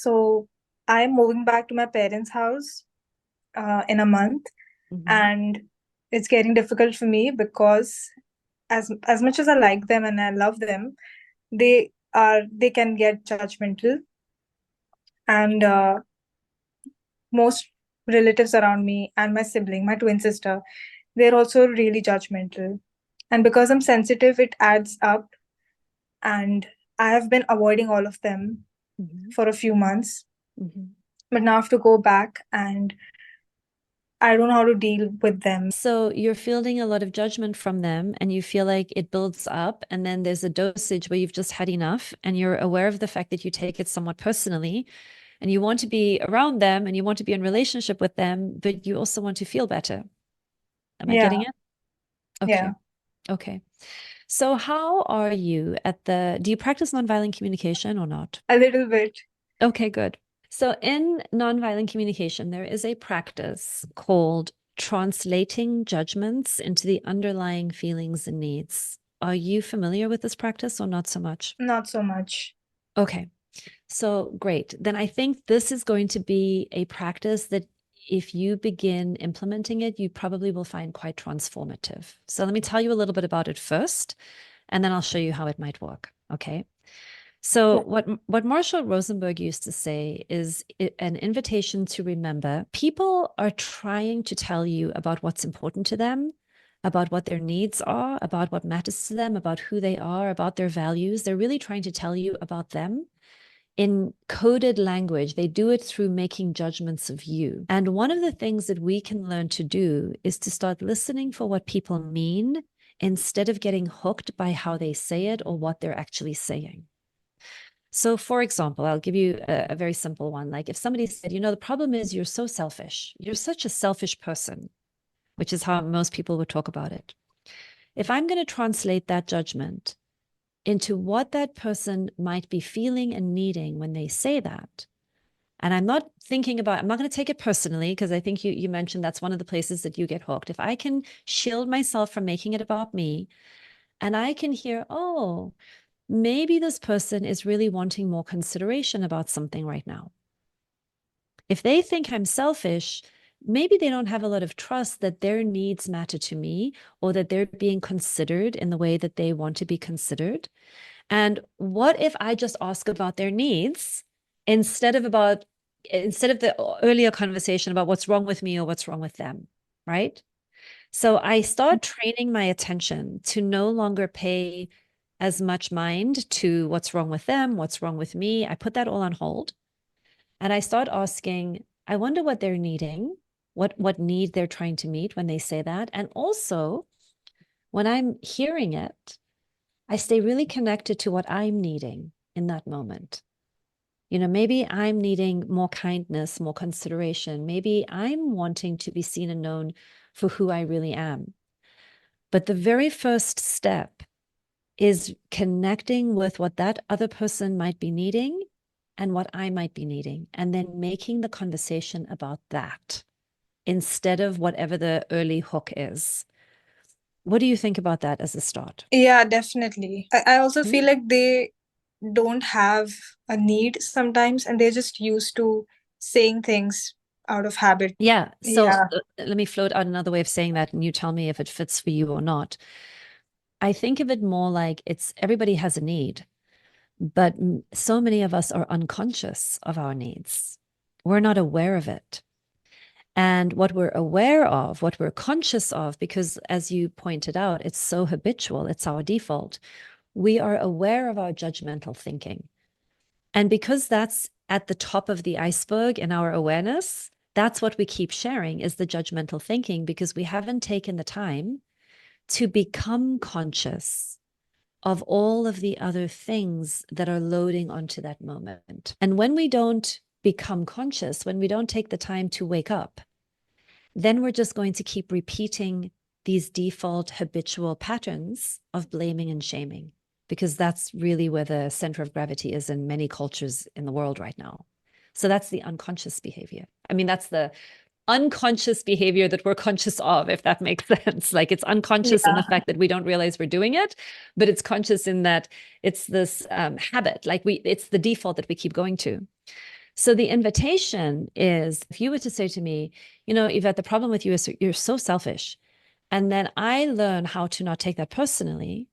So I'm moving back to my parents' house in a month, and it's getting difficult for me because as much as I like them and I love them, they can get judgmental, and most relatives around me and my sibling, my twin sister, they're also really judgmental. And because I'm sensitive, it adds up, and I have been avoiding all of them for a few months. But now I have to go back, and I don't know how to deal with them. So you're feeling a lot of judgment from them, and you feel like it builds up, and then there's a dosage where you've just had enough, and you're aware of the fact that you take it somewhat personally, and you want to be around them, and you want to be in relationship with them, but you also want to feel better. Am I getting it? Okay. Yeah. Okay. So how are you do you practice nonviolent communication or not? A little bit. Okay, good. So in nonviolent communication, there is a practice called translating judgments into the underlying feelings and needs. Are you familiar with this practice or not so much? Not so much. Okay. So great. Then I think this is going to be a practice that if you begin implementing it, you probably will find quite transformative. So let me tell you a little bit about it first, and then I'll show you how it might work. Okay. So what Marshall Rosenberg used to say is an invitation to remember people are trying to tell you about what's important to them, about what their needs are, about what matters to them, about who they are, about their values. They're really trying to tell you about them in coded language. They do it through making judgments of you. And one of the things that we can learn to do is to start listening for what people mean instead of getting hooked by how they say it or what they're actually saying. So, for example, I'll give you a very simple one. Like if somebody said, the problem is you're so selfish. You're such a selfish person, which is how most people would talk about it. If I'm going to translate that judgment into what that person might be feeling and needing when they say that, and I'm not going to take it personally, because I think you mentioned that's one of the places that you get hooked. If I can shield myself from making it about me, and I can hear, oh, maybe this person is really wanting more consideration about something right now. If they think I'm selfish, maybe they don't have a lot of trust that their needs matter to me or that they're being considered in the way that they want to be considered. And what if I just ask about their needs instead of the earlier conversation about what's wrong with me or what's wrong with them, right? So I start training my attention to no longer pay as much mind to what's wrong with them, what's wrong with me. I put that all on hold. And I start asking, I wonder what they're needing, what need they're trying to meet when they say that. And also, when I'm hearing it, I stay really connected to what I'm needing in that moment. Maybe I'm needing more kindness, more consideration. Maybe I'm wanting to be seen and known for who I really am. But the very first step is connecting with what that other person might be needing and what I might be needing, and then making the conversation about that instead of whatever the early hook is. What do you think about that as a start? Yeah, definitely. I also feel like they don't have a need sometimes, and they're just used to saying things out of habit. Yeah. So let me float out another way of saying that, and you tell me if it fits for you or not. I think of it more like everybody has a need, but so many of us are unconscious of our needs. We're not aware of it. And what we're aware of, what we're conscious of, because as you pointed out, it's so habitual, it's our default. We are aware of our judgmental thinking. And because that's at the top of the iceberg in our awareness, that's what we keep sharing is the judgmental thinking, because we haven't taken the time to become conscious of all of the other things that are loading onto that moment. And when we don't become conscious, when we don't take the time to wake up, then we're just going to keep repeating these default habitual patterns of blaming and shaming, because that's really where the center of gravity is in many cultures in the world right now. So that's the unconscious behavior. I mean, that's the unconscious behavior that we're conscious of, if that makes sense. Like it's unconscious in the fact that we don't realize we're doing it, but it's conscious in that it's this habit, like it's the default that we keep going to. So the invitation is, if you were to say to me, Yvette, the problem with you is you're so selfish. And then I learn how to not take that personally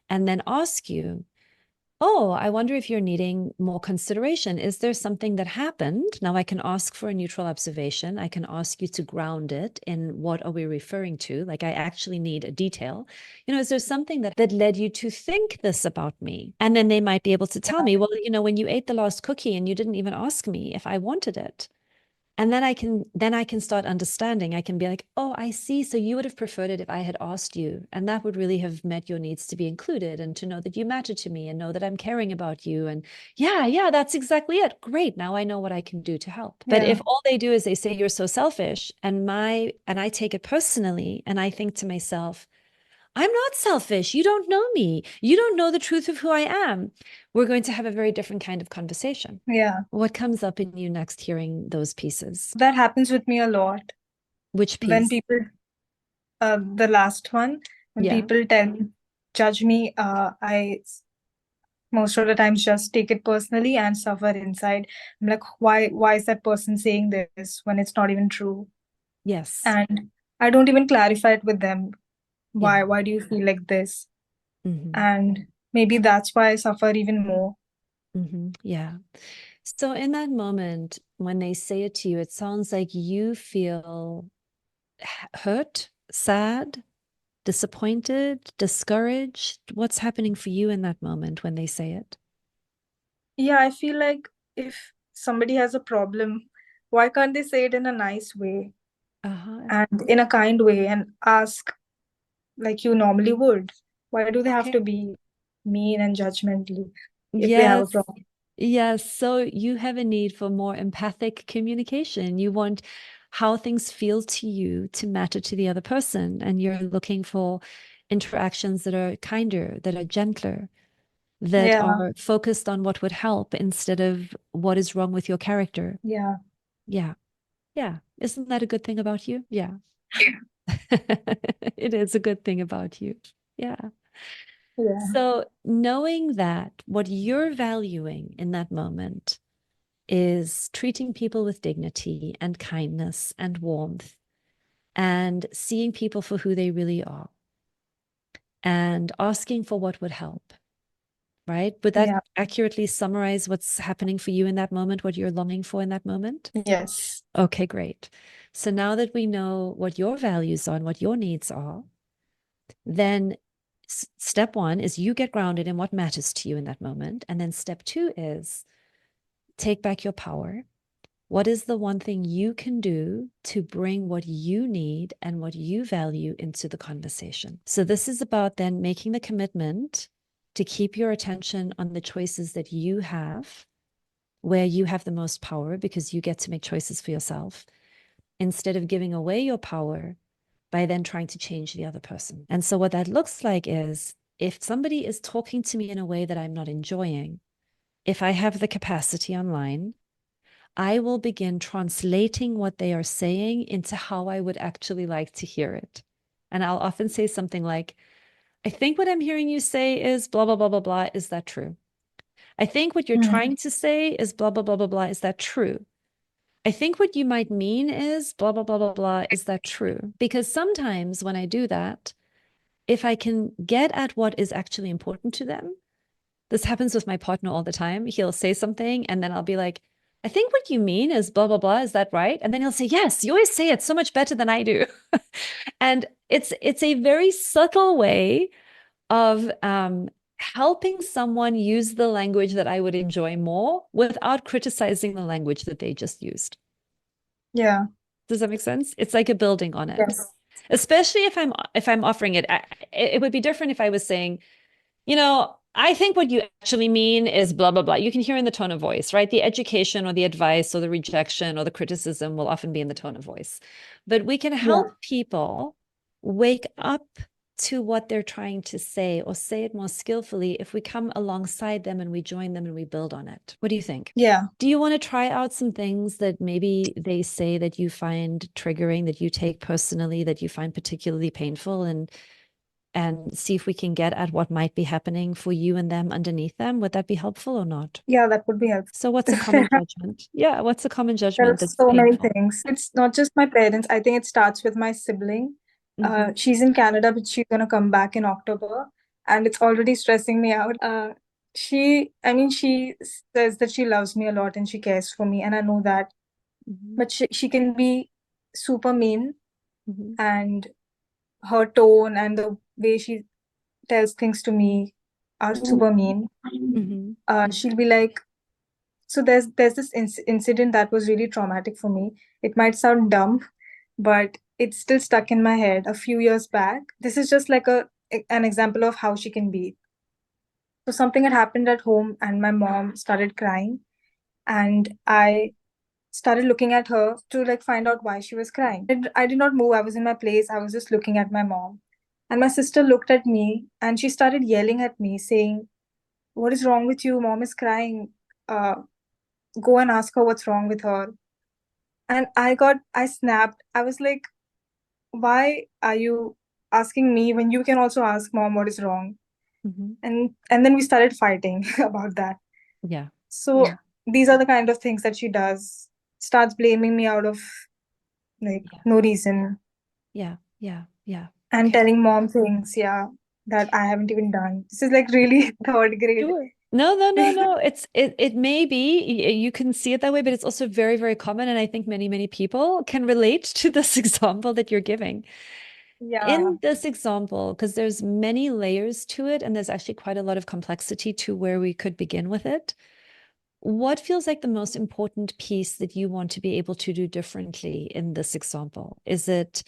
and then ask you, oh, I wonder if you're needing more consideration. Is there something that happened? Now I can ask for a neutral observation. I can ask you to ground it in what are we referring to? Like I actually need a detail. Is there something that led you to think this about me? And then they might be able to tell me, well, when you ate the last cookie and you didn't even ask me if I wanted it. And then I can start understanding. I can be like, oh, I see. So you would have preferred it if I had asked you. And that would really have met your needs to be included and to know that you matter to me and know that I'm caring about you. And yeah, that's exactly it. Great. Now I know what I can do to help. But Yeah. if all they do is they say you're so selfish and I take it personally and I think to myself, I'm not selfish. You don't know me. You don't know the truth of who I am. We're going to have a very different kind of conversation. Yeah. What comes up in you next hearing those pieces? That happens with me a lot. Which When piece? people, the last one, when Yeah. people judge me, I most of the times just take it personally and suffer inside. I'm like, why is that person saying this when it's not even true? Yes. And I don't even clarify it with them. Yeah. Why do you feel like this? Hmm. And maybe that's why I suffer even more. Yeah. So in that moment, when they say it to you, it sounds like you feel hurt, sad, disappointed, discouraged. What's happening for you in that moment when they say it? Yeah, I feel like if somebody has a problem, why can't they say it in a nice way Uh-huh. and in a kind way and ask like you normally would? Why do they have to Okay. be mean and judgmental if they have a Yes. problem? Yes. So you have a need for more empathic communication. You want how things feel to you to matter to the other person. And you're looking for interactions that are kinder, that are gentler, that Yeah, are focused on what would help instead of what is wrong with your character. yeah, Yeah. Yeah. Isn't that a good thing about you? Yeah. It is a good thing about you. Yeah. yeah, So knowing that what you're valuing in that moment is treating people with dignity and kindness and warmth and seeing people for who they really are and asking for what would help, right? Would that yeah, accurately summarize what's happening for you in that moment, what you're longing for in that moment? yes, Okay, great. So now that we know what your values are and what your needs are, then step one is you get grounded in what matters to you in that moment. And then step two is take back your power. What is the one thing you can do to bring what you need and what you value into the conversation? So, this is about then making the commitment to keep your attention on the choices that you have, where you have the most power because you get to make choices for yourself, instead of giving away your power by then trying to change the other person. And so, what that looks like is if somebody is talking to me in a way that I'm not enjoying, if I have the capacity online, I will begin translating what they are saying into how I would actually like to hear it. And I'll often say something like, I think what I'm hearing you say is blah, blah, blah, blah, blah. Is that true? I think what you're mm, trying to say is blah, blah, blah, blah, blah. Is that true? I think what you might mean is blah, blah, blah, blah, blah. Is that true? Because sometimes when I do that, if I can get at what is actually important to them, this happens with my partner all the time. He'll say something and then I'll be like, I think what you mean is blah, blah, blah. Is that right? And then he'll say, yes, you always say it so much better than I do. And it's a very subtle way of helping someone use the language that I would enjoy more without criticizing the language that they just used. yeah, Does that make sense? It's like a building on it. yes, Especially if I'm offering it. It would be different if I was saying, I think what you actually mean is blah, blah, blah. You can hear in the tone of voice, right? The education or the advice or the rejection or the criticism will often be in the tone of voice. But we can yeah, help people wake up to what they're trying to say or say it more skillfully if we come alongside them and we join them and we build on it. What do you think? yeah. Do you want to try out some things that maybe they say that you find triggering, that you take personally, that you find particularly painful, and and see if we can get at what might be happening for you and them underneath them. Would that be helpful or not? Yeah, that would be helpful. So what's a common judgment? Yeah, what's a common There are judgment that's so many painful? things. It's not just my parents. I think it starts with my sibling. Mm-hmm. She's in Canada, but she's gonna come back in October, and it's already stressing me out. She says that she loves me a lot and she cares for me, and I know that. Mm-hmm. But she can be super mean, Mm-hmm. and her tone and the way she tells things to me are super mean. Mm-hmm. She'll be like, so there's this incident that was really traumatic for me. It might sound dumb, but it's still stuck in my head a few years back. This is just like an example of how she can be. So something had happened at home and my mom started crying, and I started looking at her to like find out why she was crying. I did not move. I was in my place. I was just looking at my mom. And my sister looked at me and she started yelling at me saying, "What is wrong with you? Mom is crying. Uh, Go and ask her what's wrong with her." And I snapped. I was like, why are you asking me when you can also ask mom what is wrong? Mm-hmm. And then we started fighting about that. Yeah. So these are the kind of things that she does. Starts blaming me out of like Yeah. no reason Yeah. Yeah. Yeah. and Okay. telling mom things, yeah, that I haven't even done. This is like really third grade. Sure. No, no, no, no. It may be you can see it that way, but it's also very, very common. And I think many, many people can relate to this example that you're giving. Yeah. In this example, because there's many layers to it, and there's actually quite a lot of complexity to where we could begin with it. What feels like the most important piece that you want to be able to do differently in this example? Is it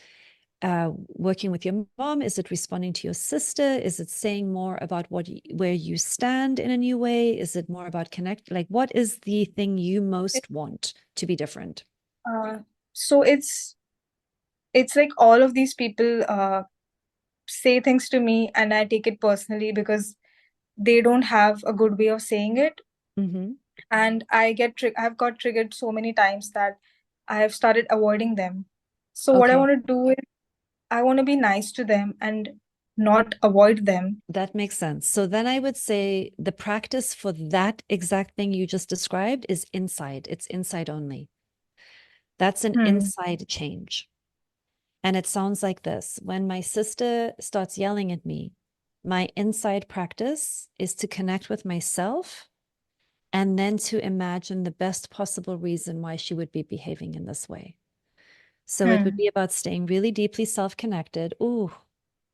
working with your mom? Is it responding to your sister? Is it saying more about where you stand in a new way? Is it more about connect? Like, what is the thing you most want to be different? Uh, so it's like all of these people say things to me and I take it personally because they don't have a good way of saying it. Mm-hmm. And I've got triggered so many times that I have started avoiding them. So what I Okay, want to do is I want to be nice to them and not avoid them. that makes sense. So then I would say the practice for that exact thing you just described is inside. It's inside only. That's an Hmm. inside change. And it sounds like this. When my sister starts yelling at me, my inside practice is to connect with myself and then to imagine the best possible reason why she would be behaving in this way. So it would Hmm. be about staying really deeply self-connected. Ooh,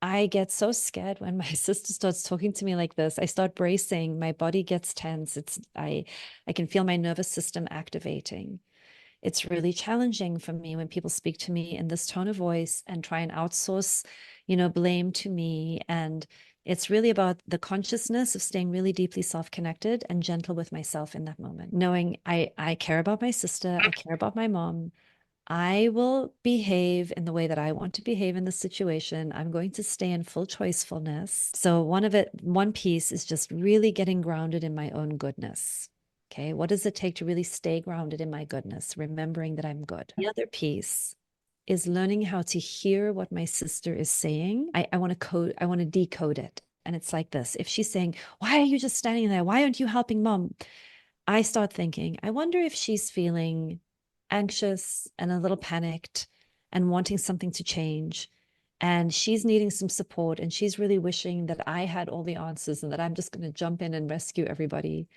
I get so scared when my sister starts talking to me like this. I start bracing, my body gets tense. I can feel my nervous system activating. It's really challenging for me when people speak to me in this tone of voice and try and outsource, blame to me. And it's really about the consciousness of staying really deeply self-connected and gentle with myself in that moment, knowing I care about my sister, I care about my mom. I will behave in the way that I want to behave in this situation. I'm going to stay in full choicefulness. So one piece is just really getting grounded in my own goodness. Okay, what does it take to really stay grounded in my goodness, remembering that I'm good? The other piece is learning how to hear what my sister is saying. I want to decode it. And it's like this. If she's saying, "Why are you just standing there? Why aren't you helping mom?" I start thinking, I wonder if she's feeling anxious and a little panicked and wanting something to change. And she's needing some support. And she's really wishing that I had all the answers and that I'm just going to jump in and rescue everybody.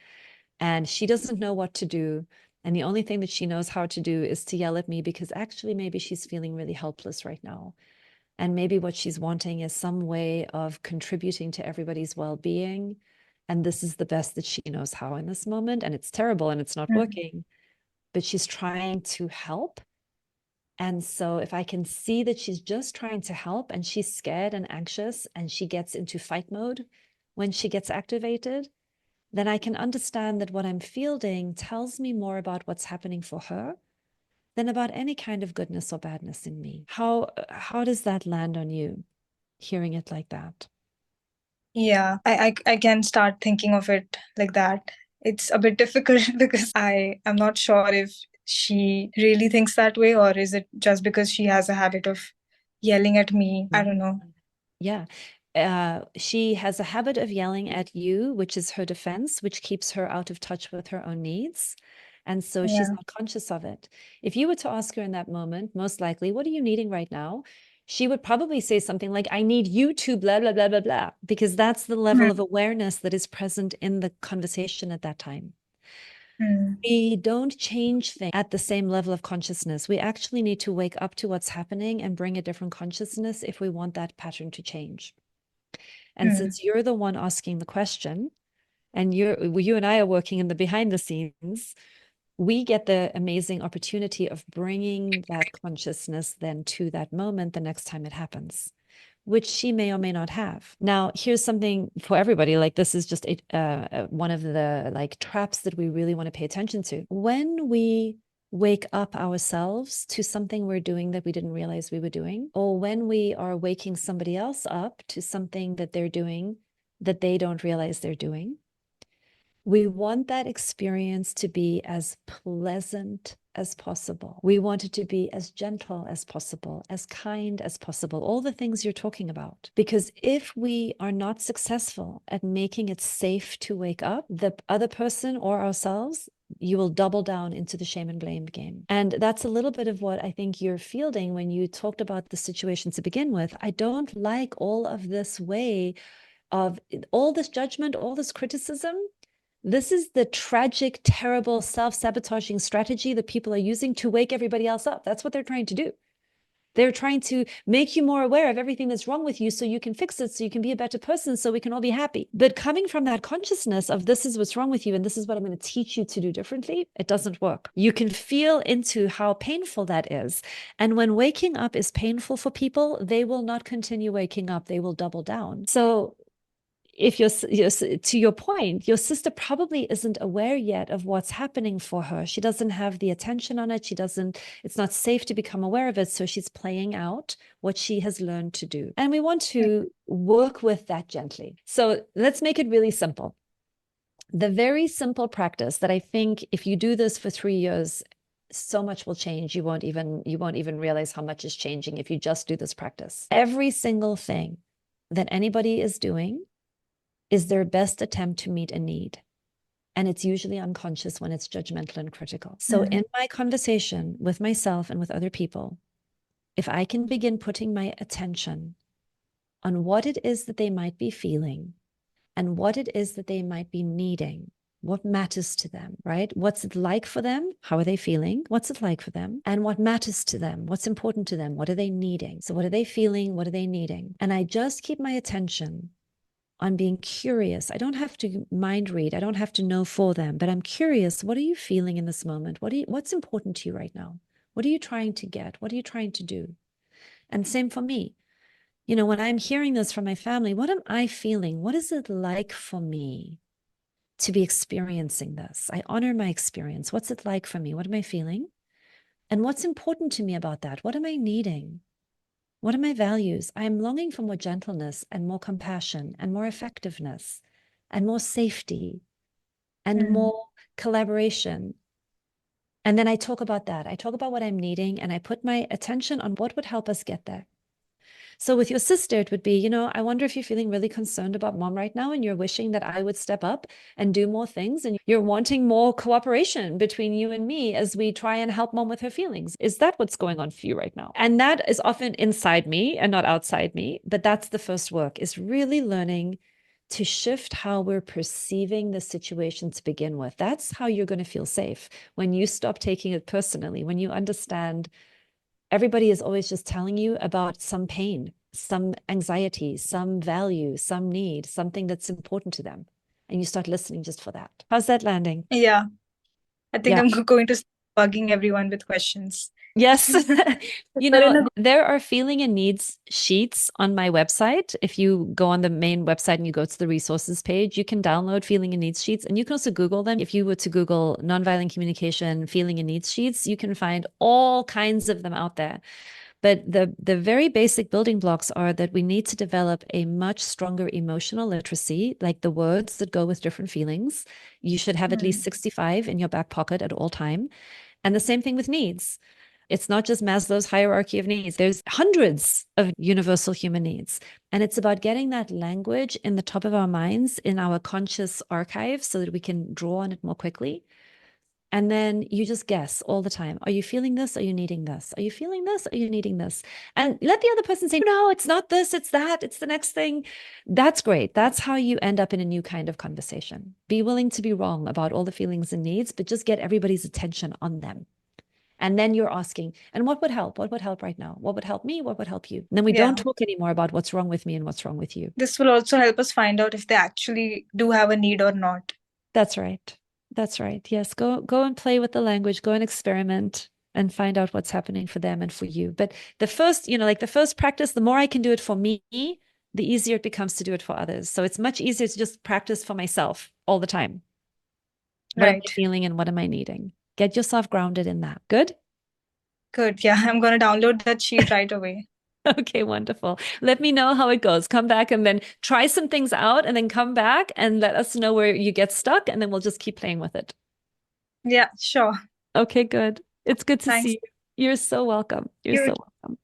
And she doesn't know what to do. And the only thing that she knows how to do is to yell at me because actually, maybe she's feeling really helpless right now. And maybe what she's wanting is some way of contributing to everybody's well being. And this is the best that she knows how in this moment. And it's terrible and it's not Hmm. working, but she's trying to help. And so if I can see that she's just trying to help and she's scared and anxious and she gets into fight mode when she gets activated, then I can understand that what I'm fielding tells me more about what's happening for her than about any kind of goodness or badness in me. How does that land on you, hearing it like that? Yeah, I can start thinking of it like that. It's a bit difficult because I am not sure if she really thinks that way or is it just because she has a habit of yelling at me. I don't know. Yeah. she has a habit of yelling at you, which is her defense, which keeps her out of touch with her own needs. And so she's Yeah. not conscious of it. If you were to ask her in that moment, most likely, what are you needing right now? She would probably say something like, I need you to blah, blah, blah, blah, blah, because that's the level Mm, of awareness that is present in the conversation at that time. mm, We don't change things at the same level of consciousness. We actually need to wake up to what's happening and bring a different consciousness if we want that pattern to change. And mm, since you're the one asking the question, and you and I are working in the behind the scenes, we get the amazing opportunity of bringing that consciousness then to that moment the next time it happens, which she may or may not have. Now, here's something for everybody. Like, this is just one of the like traps that we really want to pay attention to. When we wake up ourselves to something we're doing that we didn't realize we were doing, or when we are waking somebody else up to something that they're doing that they don't realize they're doing, we want that experience to be as pleasant as possible. We want it to be as gentle as possible, as kind as possible, all the things you're talking about. Because if we are not successful at making it safe to wake up, the other person or ourselves, you will double down into the shame and blame game. And that's a little bit of what I think you're fielding when you talked about the situation to begin with. I don't like all of this way of all this judgment, all this criticism. This is the tragic, terrible, self-sabotaging strategy that people are using to wake everybody else up. That's what they're trying to do. They're trying to make you more aware of everything that's wrong with you so you can fix it, so you can be a better person, so we can all be happy. But coming from that consciousness of this is what's wrong with you and this is what I'm going to teach you to do differently, it doesn't work. You can feel into how painful that is. And when waking up is painful for people, they will not continue waking up. They will double down. So if to your point, your sister probably isn't aware yet of what's happening for her. She doesn't have the attention on it. It's not safe to become aware of it. So she's playing out what she has learned to do. And we want to work with that gently. So let's make it really simple. The very simple practice that I think if you do this for 3 years, so much will change. You won't even realize how much is changing if you just do this practice. Every single thing that anybody is doing is their best attempt to meet a need. And it's usually unconscious when it's judgmental and critical. So in my conversation with myself and with other people, if I can begin putting my attention on what it is that they might be feeling and what it is that they might be needing, what matters to them, right? What's it like for them? How are they feeling? What's it like for them? And what matters to them? What's important to them? What are they needing? So what are they feeling? What are they needing? And I just keep my attention on being curious. I don't have to mind read. I don't have to know for them, but I'm curious. What are you feeling in this moment? What's important to you right now? What are you trying to get? What are you trying to do? And same for me. You know, when I'm hearing this from my family, what am I feeling? What is it like for me to be experiencing this? I honor my experience. What's it like for me? What am I feeling? And what's important to me about that? What am I needing? What are my values? I am longing for more gentleness and more compassion and more effectiveness and more safety and more collaboration. And then I talk about that. I talk about what I'm needing and I put my attention on what would help us get there. So with your sister, it would be, you know, I wonder if you're feeling really concerned about mom right now and you're wishing that I would step up and do more things and you're wanting more cooperation between you and me as we try and help mom with her feelings. Is that what's going on for you right now? And that is often inside me and not outside me, but that's the first work, is really learning to shift how we're perceiving the situation to begin with. That's how you're going to feel safe when you stop taking it personally, when you understand everybody is always just telling you about some pain, some anxiety, some value, some need, something that's important to them. And you start listening just for that. How's that landing? Yeah. I think Yeah. I'm going to start bugging everyone with questions. Yes. You But in know, a there are feeling and needs sheets on my website. If you go on the main website and you go to the resources page, you can download feeling and needs sheets and you can also Google them. If you were to Google nonviolent communication, feeling and needs sheets, you can find all kinds of them out there. But the very basic building blocks are that we need to develop a much stronger emotional literacy, like the words that go with different feelings. You should have at least 65 in your back pocket at all time. And the same thing with needs. It's not just Maslow's hierarchy of needs. There's hundreds of universal human needs. And it's about getting that language in the top of our minds, in our conscious archive, so that we can draw on it more quickly. And then you just guess all the time. Are you feeling this? Are you needing this? Are you feeling this? Are you needing this? And let the other person say, no, it's not this, it's that, it's the next thing. That's great. That's how you end up in a new kind of conversation. Be willing to be wrong about all the feelings and needs, but just get everybody's attention on them. And then you're asking, and what would help? What would help right now? What would help me? What would help you? And then we don't Yeah. talk anymore about what's wrong with me and what's wrong with you. This will also help us find out if they actually do have a need or not. That's right. That's right. Yes. Go and play with the language, go and experiment and find out what's happening for them and for you. But the first, like the first practice, the more I can do it for me, the easier it becomes to do it for others. So it's much easier to just practice for myself all the time. What am I Right. feeling and what am I needing? Get yourself grounded in that. Good? Good. Yeah, I'm going to download that sheet right away. Okay, wonderful. Let me know how it goes. Come back and then try some things out and then come back and let us know where you get stuck and then we'll just keep playing with it. Yeah, sure. Okay, good. It's good to Thanks. see you. You're so welcome. You're You so welcome.